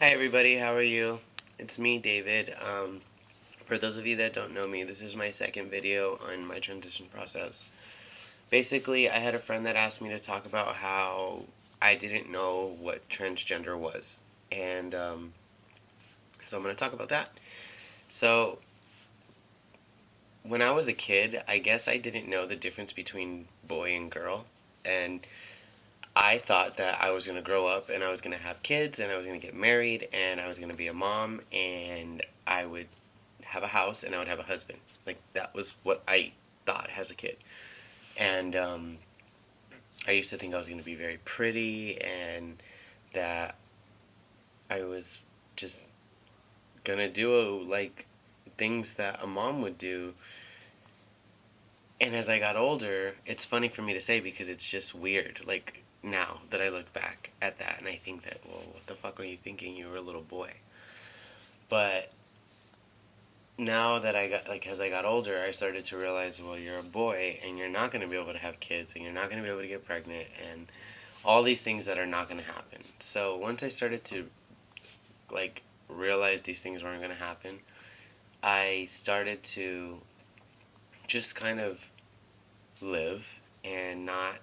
Hi everybody, how are you? It's me, David. For those of you that don't know me, this is my second video on my transition process. Basically, I had a friend that asked me to talk about how I didn't know what transgender was. And so I'm going to talk about that. So, when I was a kid, I guess I didn't know the difference between boy and girl. And I thought that I was going to grow up and I was going to have kids and I was going to get married and I was going to be a mom and I would have a house and I would have a husband. Like that was what I thought as a kid. And I used to think I was going to be very pretty and that I was just going to do like things that a mom would do. And as I got older, it's funny for me to say because it's just weird. Like now that I look back at that and I think that, well, what the fuck were you thinking? You were a little boy. But now that I got like as I got older, I started to realize, well, you're a boy and you're not going to be able to have kids and you're not going to be able to get pregnant and all these things that are not going to happen. So once I started to like realize these things weren't going to happen, I started to just kind of live and not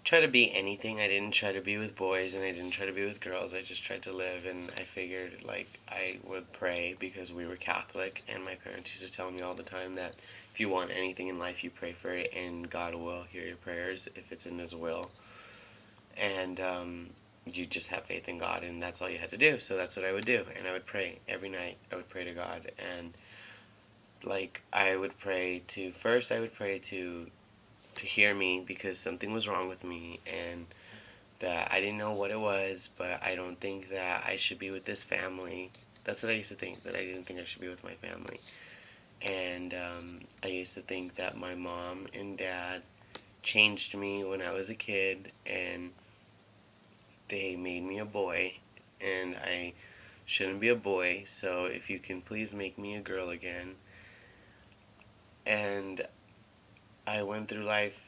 try to be anything. I didn't try to be with boys and I didn't try to be with girls. I just tried to live and I figured like I would pray because we were Catholic and my parents used to tell me all the time that if you want anything in life you pray for it and God will hear your prayers if it's in his will. And you just have faith in God and that's all you had to do. So that's what I would do and I would pray every night. I would pray to God and like I would pray to first I would pray to hear me because something was wrong with me and that I didn't know what it was, but I don't think that I should be with this family. That's what I used to think, that I didn't think I should be with my family. And I used to think that my mom and dad changed me when I was a kid and they made me a boy and I shouldn't be a boy, so if you can please make me a girl again. And I went through life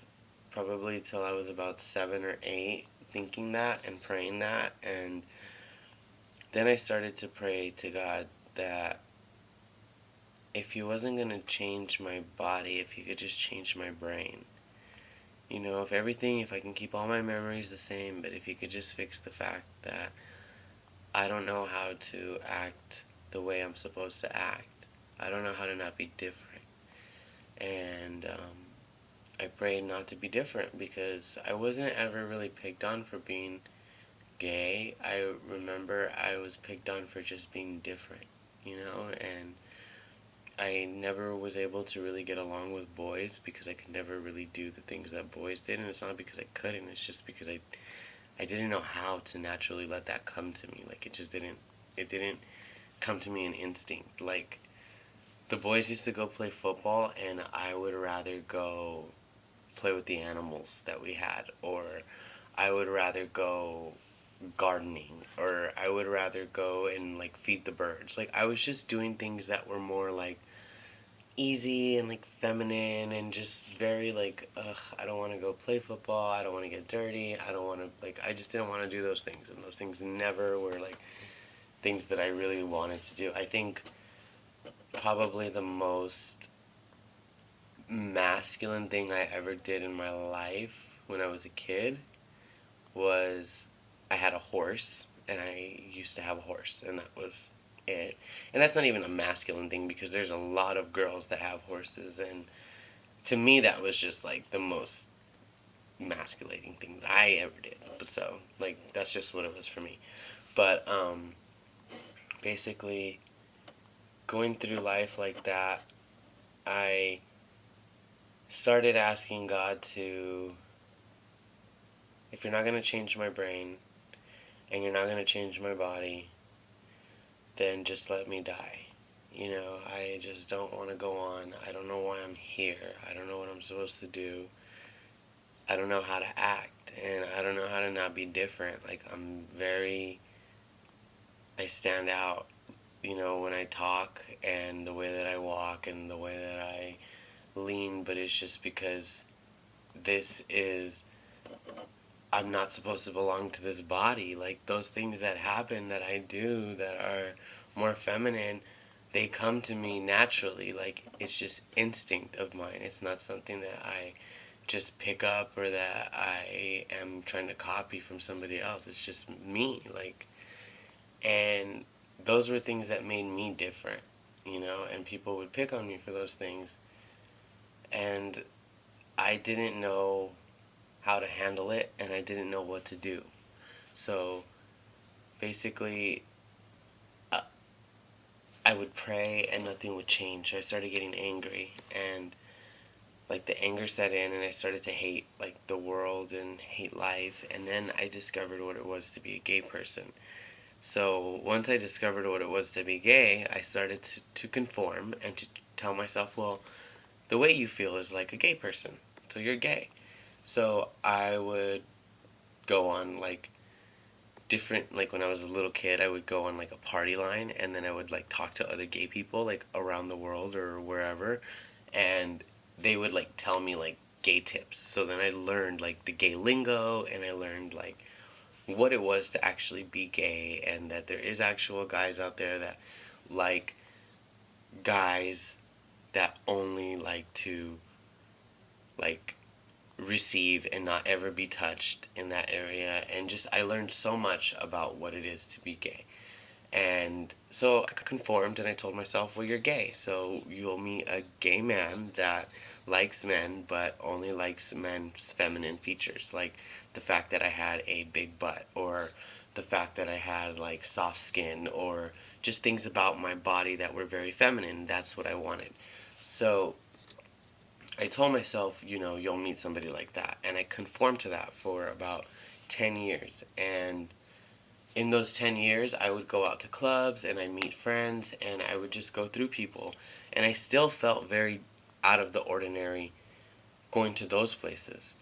probably till I was about 7 or 8 thinking that and praying that and then I started to pray to God that if He wasn't going to change my body, if He could just change my brain. You know, if everything, if I can keep all my memories the same, but if He could just fix the fact that I don't know how to act the way I'm supposed to act. I don't know how to not be different. And I prayed not to be different because I wasn't ever really picked on for being gay. I remember I was picked on for just being different, you know, and I never was able to really get along with boys because I could never really do the things that boys did, and it's not because I couldn't, it's just because I didn't know how to naturally let that come to me. Like it didn't come to me in instinct. Like the boys used to go play football and I would rather go play with the animals that we had or I would rather go gardening or I would rather go and like feed the birds. Like I was just doing things that were more like easy and like feminine and just very like ugh, I don't want to go play football, I don't want to get dirty, I don't want to like I just didn't want to do those things and those things never were like things that I really wanted to do. I think probably the most masculine thing I ever did in my life when I was a kid was I had a horse and I used to have a horse and that was it. And that's not even a masculine thing because there's a lot of girls that have horses and to me that was just like the most masculating thing that I ever did. But so like that's just what it was for me. But basically going through life like that, I started asking God to if you're not going to change my brain and you're not going to change my body, then just let me die. You know, I just don't want to go on. I don't know why I'm here. I don't know what I'm supposed to do. I don't know how to act. And I don't know how to not be different. Like, I stand out, you know, when I talk and the way that I walk and the way that I lean. But it's just because this is I'm not supposed to belong to this body. Like, those things that happen that I do that are more feminine, they come to me naturally. Like, it's just instinct of mine. It's not something that I just pick up or that I am trying to copy from somebody else. It's just me. Like, and those were things that made me different, and people would pick on me for those things. And I didn't know how to handle it, and I didn't know what to do. So basically, uh, I would pray and nothing would change. I started getting angry, and like the anger set in, and I started to hate like the world and hate life. And then I discovered what it was to be a gay person. So once I discovered what it was to be gay, I started to conform and to tell myself, well, the way you feel is like a gay person, so you're gay. So I would go on like different, like when I was a little kid, I would go on like a party line, and then I would like talk to other gay people like around the world or wherever, and they would like tell me like gay tips. So then I learned like the gay lingo, and I learned like what it was to actually be gay, and that there is actual guys out there that like guys that only like to like receive and not ever be touched in that area. And just I learned so much about what it is to be gay. And so I conformed, and I told myself, well, you're gay, so you'll meet a gay man that likes men, but only likes men's feminine features, like the fact that I had a big butt, or the fact that I had like soft skin, or just things about my body that were very feminine. That's what I wanted. So I told myself, you'll meet somebody like that. And I conformed to that for about 10 years. And in those 10 years, I would go out to clubs and I meet friends and I would just go through people. And I still felt very out of the ordinary going to those places.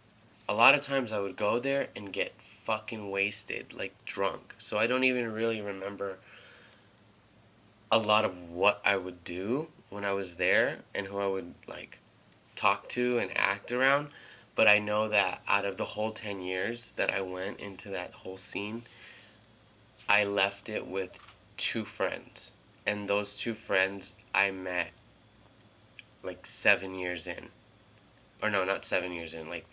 A lot of times I would go there and get fucking wasted, like drunk. So I don't even really remember a lot of what I would do when I was there and who I would like talk to and act around. But I know that out of the whole 10 years that I went into that whole scene, I left it with two friends. And those two friends I met like 7 years in. Or no, not 7 years in, like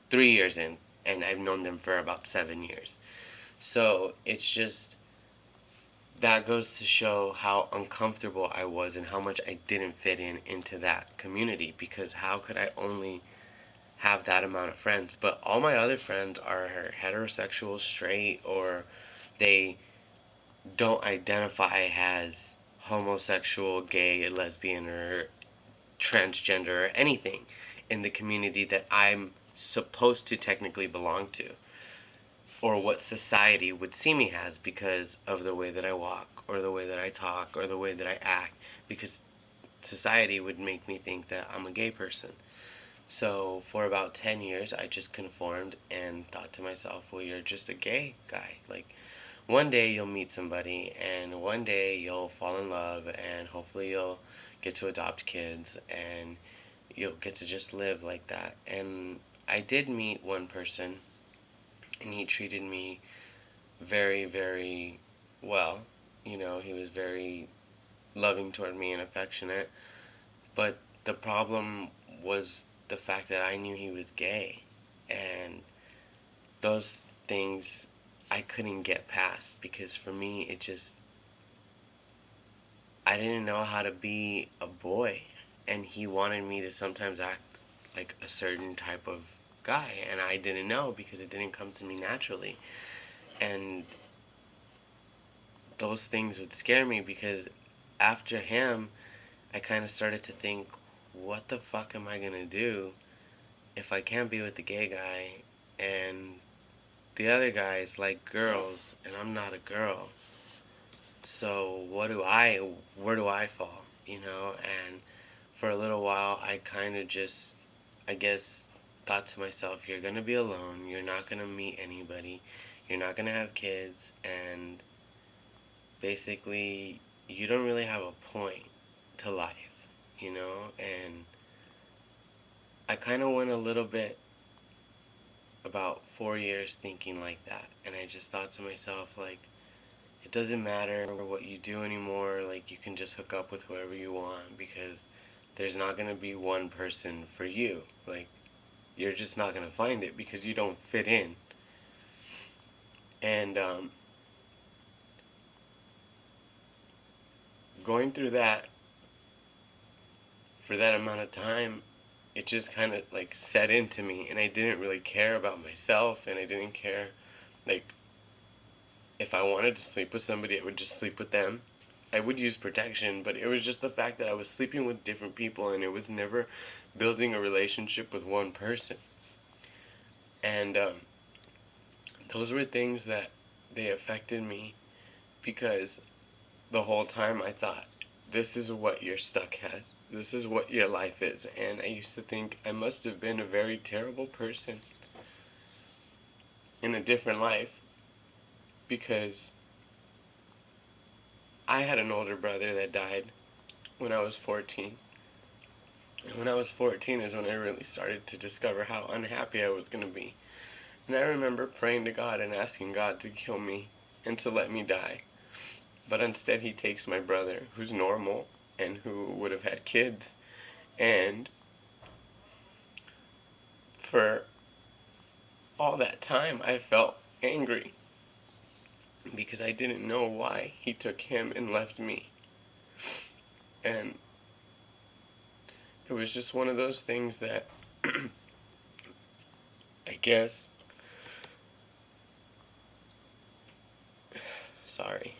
3 years in. And I've known them for about 7 years. So it's just, that goes to show how uncomfortable I was and how much I didn't fit in into that community. Because how could I only have that amount of friends? But all my other friends are heterosexual, straight, or they don't identify as homosexual, gay, lesbian, or transgender, or anything in the community that I'm supposed to technically belong to, or what society would see me as because of the way that I walk, or the way that I talk, or the way that I act, because society would make me think that I'm a gay person. So for about 10 years, I just conformed and thought to myself, well, you're just a gay guy. Like, one day you'll meet somebody, and one day you'll fall in love, and hopefully you'll get to adopt kids, and you'll get to just live like that. And I did meet one person, and he treated me very, very well. He was very loving toward me and affectionate. But the problem was the fact that I knew he was gay. And those things I couldn't get past, because for me, I didn't know how to be a boy. And he wanted me to sometimes act like a certain type of guy. And I didn't know because it didn't come to me naturally. And those things would scare me, because after him, I kind of started to think, what the fuck am I going to do if I can't be with the gay guy, and the other guys like girls and I'm not a girl? So where do I fall? And for a little while I kind of just, I guess, thought to myself, you're going to be alone, you're not going to meet anybody, you're not going to have kids, and basically you don't really have a point to life. And I kind of went a little bit about 4 years thinking like that, and I just thought to myself, like, it doesn't matter what you do anymore, like, you can just hook up with whoever you want, because there's not going to be one person for you. Like, you're just not going to find it because you don't fit in. And going through that for that amount of time, it just kind of like set into me, and I didn't really care about myself, and I didn't care, like, if I wanted to sleep with somebody, I would just sleep with them. I would use protection, but it was just the fact that I was sleeping with different people, and it was never building a relationship with one person. And those were things that they affected me, because the whole time I thought, this is what you're stuck as. This is what your life is. And I used to think I must have been a very terrible person in a different life, because I had an older brother that died when I was 14. And when I was 14 is when I really started to discover how unhappy I was going to be. And I remember praying to God and asking God to kill me and to let me die. But instead he takes my brother, who's normal and who would have had kids, and for all that time I felt angry because I didn't know why he took him and left me. And it was just one of those things that I guess, sorry,